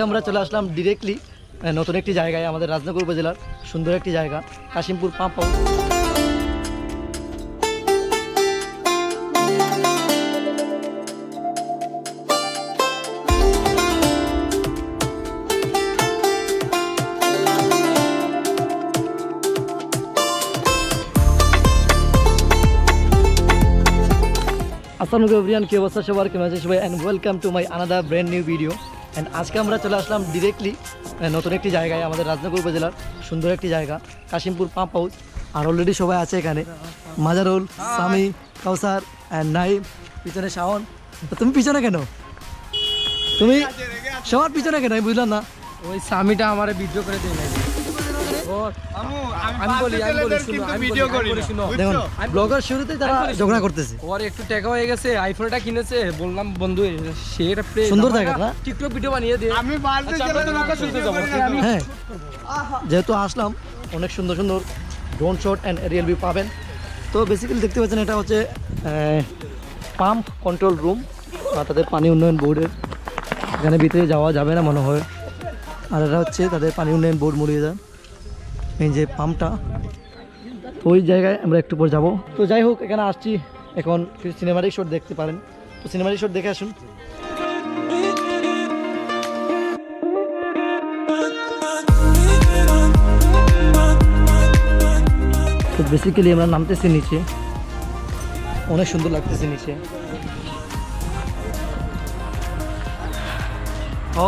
আমরা চলে আসলাম ডিরেক্টলি নতুন একটি জায়গায়, আমাদের রাজনগর উপজেলার সুন্দর একটি জায়গা কাশিমপুর পাম্প হাউস। আসসালামু আলাইকুম এভরিওয়ান, কি অবস্থা সবার, কেমন আছেন সবাই, and welcome to my another brand new video. And আজকে আমরা চলে আসলাম ডিরেক্টলি নতুন একটি জায়গায়, আমাদের রাজনগর উপজেলার সুন্দর একটি জায়গা কাশিমপুর পাম্প হাউস। আর অলরেডি সবাই আছে এখানে, মাজারুল, সামি, কাউসার অ্যান্ড নাইম, পিছনে শাওন। তো তুমি পিছনে কেন? তুমি সবার পিছনে কেন আমি বুঝলাম না। ওই সামিটা আমারে ভিডিও করে দেয় না। ব্লগার শুরুতেই তারা ঝগড়া করতেছে। ওর একটু টাকা হয়ে গেছে, আইফোনটা কিনেছে, বললাম বন্ধু সেটা সুন্দর জায়গা না, টিকটক ভিডিও বানিয়ে দে। আমি হ্যাঁ, যেহেতু আসলাম অনেক সুন্দর সুন্দর drone shot and Arial view পাবেন। তো বেসিক্যালি দেখতে পাচ্ছেন এটা হচ্ছে পাম্প কন্ট্রোল রুম, তাদের পানি উন্নয়ন বোর্ডের। এখানে ভিতরে যাওয়া যাবে না মনে হয়। আর এটা হচ্ছে তাদের পানি উন্নয়ন বোর্ড মরিয়ে যান, এই যে পাম্পটা। তো ওই জায়গায় আমরা একটু পর যাবো। তো যাই হোক, এখানে আসছি এখন কিছু সিনেমাটিক শট দেখতে পারেন। তো সিনেমাটিক শট দেখে আসুন। তো বেসিক্যালি আমরা নামতেছি নিচে, অনেক সুন্দর লাগতেছে নিচে।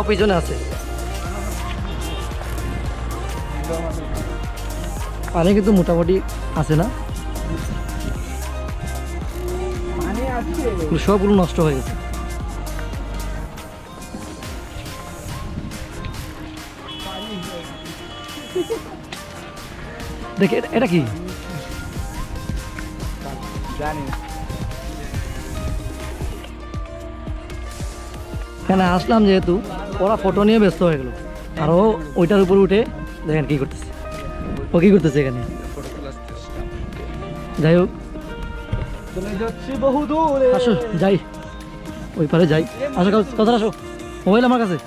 পিছনে আছে পানি, কিন্তু মোটামুটি আছে না, সবগুলো নষ্ট হয়ে গেছে। দেখে এটা কি জানি না। এখানে আসলাম যেহেতু, ওরা ফটো নিয়ে ব্যস্ত হয়ে গেল। আর ও ওইটার উপর উঠে দেখেন কি করতেছে, ও কি করতেছে এখানে। যাই হোক, আসো যাই, ওই পারে যাই। আসো কথা, আসো, মোবাইল আমার কাছে।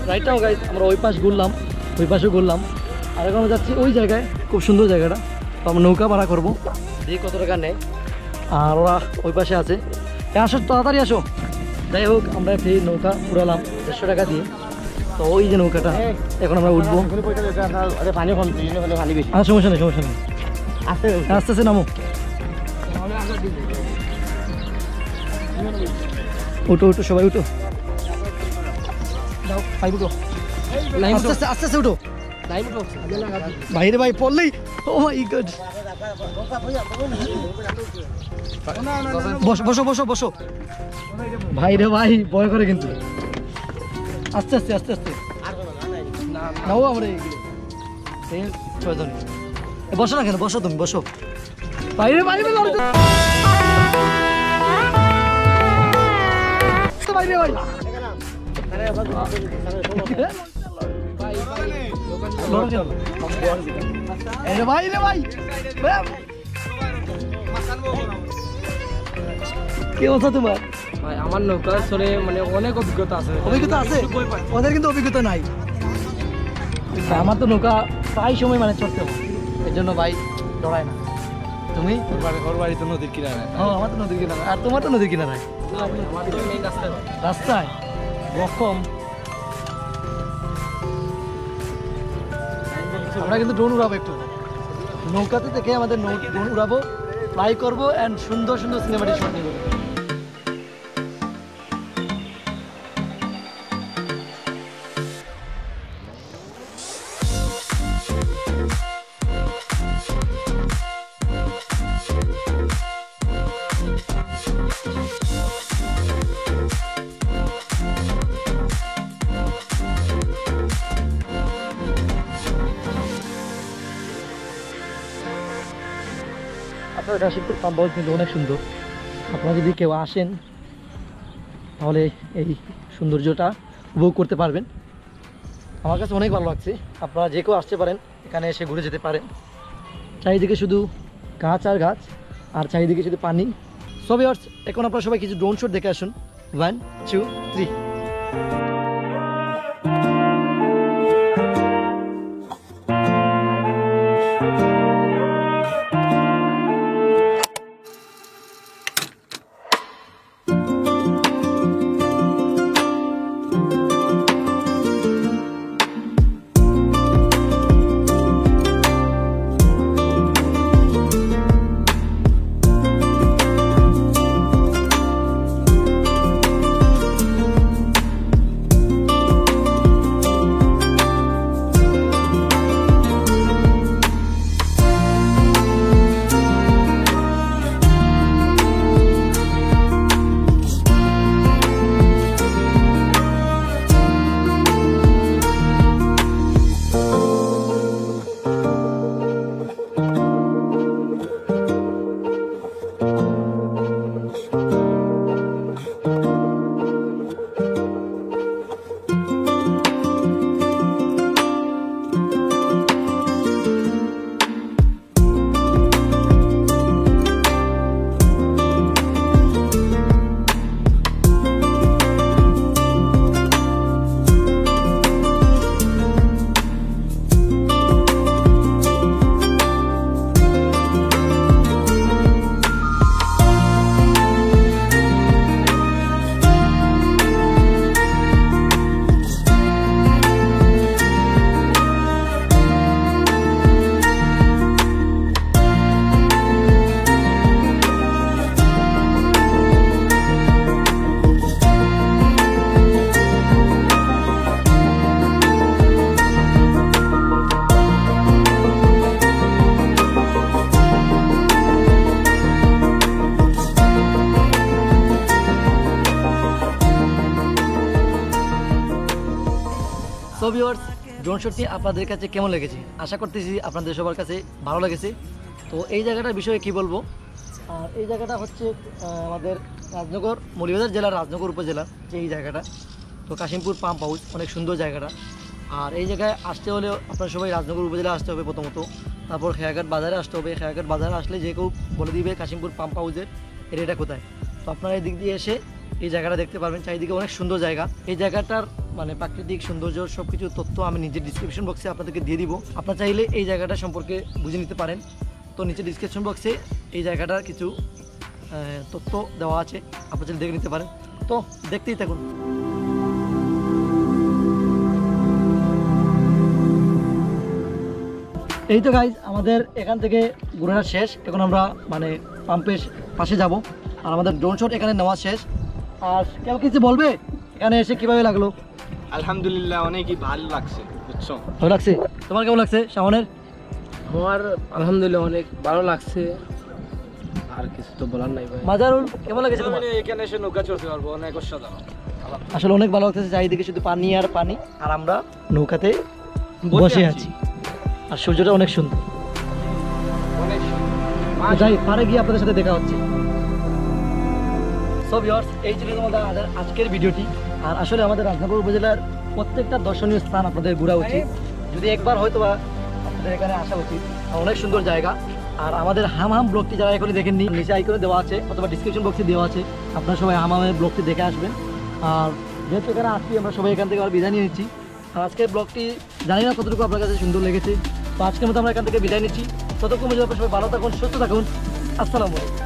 রাইটটাও গাইজ আমরা ওই পাশ ঘুরলাম, ওই পাশে ঘুরলাম। আর এখন আমরা যাচ্ছি ওই জায়গায়, খুব সুন্দর জায়গাটা। তো আমরা নৌকা ভাড়া করবো, দিয়ে কত টাকা নেয়। আর ওরা ওই পাশে আছে, আসো তাড়াতাড়ি আসো। যাই হোক, আমরা সেই নৌকা উড়ালাম 150 টাকা দিয়ে। তো ওই যে নৌকাটা এখন আমরা উঠবো। আর সমস্যা নেই, সমস্যা নেই, আস্তে আস্তে নামো। উঠো উঠো, সবাই উঠো, আস্তে আস্তে আস্তে উঠো। বাইরে ভাই পড়লেই, ও মাই গড। বসো বসো বসো বসো ভাই রে ভাই, ভয় করে কিন্তু। আস্তে আস্তে আস্তে আস্তে নাও, আমরা ছয়জন। বসো না কেন, বসো তুমি, বসো। বাইরে বাইরে বাইরে ভাই, ভাই রে ভাই, কি অবস্থা তোমার? ভাই আমার নৌকা চলে মানে অনেক অভিজ্ঞতা আছে। অভিজ্ঞতা আছে, ওদের কিন্তু অভিজ্ঞতা নাই। আমার তো নৌকা প্রায় সময় মানে চড়তে হয়, এর জন্য ভাই ডরায় না। তুমি? ওর বাড়ি তো নদীর কিনারে। আমার তো নদীর কিনারে, আর তোমার তো নদীর কিনারে। রাস্তায় রকম। আমরা কিন্তু ড্রোন উড়াবো, একটু নৌকাতে থেকে আমাদের ড্রোন উড়াবো, ফ্লাই করবো অ্যান্ড সুন্দর সুন্দর সিনেমাটিক শট নিয়ে করবো। আপনার কাশিমপুর পাম্প হাউস কিন্তু অনেক সুন্দর। আপনারা যদি কেউ আসেন তাহলে এই সৌন্দর্যটা উপভোগ করতে পারবেন। আমার কাছে অনেক ভালো লাগছে। আপনারা যে কেউ আসতে পারেন, এখানে এসে ঘুরে যেতে পারেন। চারিদিকে শুধু গাছ আর গাছ, আর চারিদিকে শুধু পানি, সো ভিউয়ার্স, এখন আপনারা সবাই কিছু ড্রোন শট দেখে আসুন। 1 2 3। সো ভিউয়ার্স, ড্রোন শটটি আপনাদের কাছে কেমন লেগেছে? আশা করতেছি আপনাদের সবার কাছে ভালো লেগেছে। তো এই জায়গাটার বিষয়ে কি বলবো, আর এই জায়গাটা হচ্ছে আমাদের রাজনগর, মৌলভীবাজার জেলার রাজনগর উপজেলার যে এই জায়গাটা। তো কাশিমপুর পাম্প হাউস অনেক সুন্দর জায়গাটা। আর এই জায়গায় আসতে হলে আপনার সবাই রাজনগর উপজেলা আসতে হবে প্রথমত, তারপর খেয়াঘাট বাজারে আসতে হবে। খেয়াঘাট বাজারে আসলে যে কেউ বলে দিবে কাশিমপুর পাম্প হাউসের এরিয়াটা কোথায়। তো আপনারা এই দিক দিয়ে এসে এই জায়গাটা দেখতে পারবেন। চারিদিকে অনেক সুন্দর জায়গা। এই জায়গাটার মানে প্রাকৃতিক সৌন্দর্য সব কিছু তথ্য আমি নিজের ডিসক্রিপশন বক্সে আপনাদেরকে দিয়ে দিব। আপনারা চাইলে এই জায়গাটা সম্পর্কে বুঝে নিতে পারেন। তো নিচে ডিসক্রিপশন বক্সে এই জায়গাটার কিছু তথ্য দেওয়া আছে, আপনারা চাইলে দেখে নিতে পারেন। তো দেখতেই থাকুন। এই তো গাইজ, আমাদের এখান থেকে ঘোরাটা শেষ। এখন আমরা মানে পাম্পের পাশে যাব, আর আমাদের ড্রোন শট এখানে নেওয়া শেষ। আর কেউ কিছু বলবে এখানে এসে কিভাবে লাগলো? আলহামদুলিল্লাহ, অনেকই ভালো লাগছে, বুঝছো? ভালো লাগছে। তোমার কেমন লাগছে শাওনের? আমার আলহামদুলিল্লাহ অনেক ভালো লাগছে, আর কিছু তো বলার নাই ভাই। মাজারুল কেমন লাগছে তোমার? এখানে এসে নৌকা চড়তে পারবো, অনেক অসাধারণ। আসলে অনেক ভালো লাগতেছে, চারিদিকে শুধু পানি আর পানি, আর আমরা নৌকাতে বসে আছি, আর সূর্যটা অনেক সুন্দর। অনেক তো যাই, পারে গিয়ে আপনাদের সাথে দেখা হচ্ছে। সো ভিউয়ার্স, এই ছিল আমাদের আজকের ভিডিওটি। আর আসলে আমাদের রাজনগর উপজেলার প্রত্যেকটা দর্শনীয় স্থান আপনাদের ঘোরা উচিত, যদি একবার হয়তো বা আপনাদের এখানে আসা উচিত। অনেক সুন্দর জায়গা। আর আমাদের হাম ব্লগটি যারা এখনই দেখেননি, নিচে আইকনে দেওয়া আছে অথবা ডিসক্রিপশন বক্সে দেওয়া আছে, আপনারা সবাই হামের ব্লগটি দেখে আসবেন। আর যেহেতু এখানে আসছি, আমরা সবাই এখান থেকে আবার বিদায় নিয়ে নিচ্ছি। আর আজকের ব্লগটি জানি না কতটুকু আপনার কাছে সুন্দর লেগেছে। তো আজকের মতো আমরা এখান থেকে বিদায় নিচ্ছি। ততক্ষণ আপনারা সবাই ভালো থাকুন, সুস্থ থাকুন। আসসালামু আলাইকুম।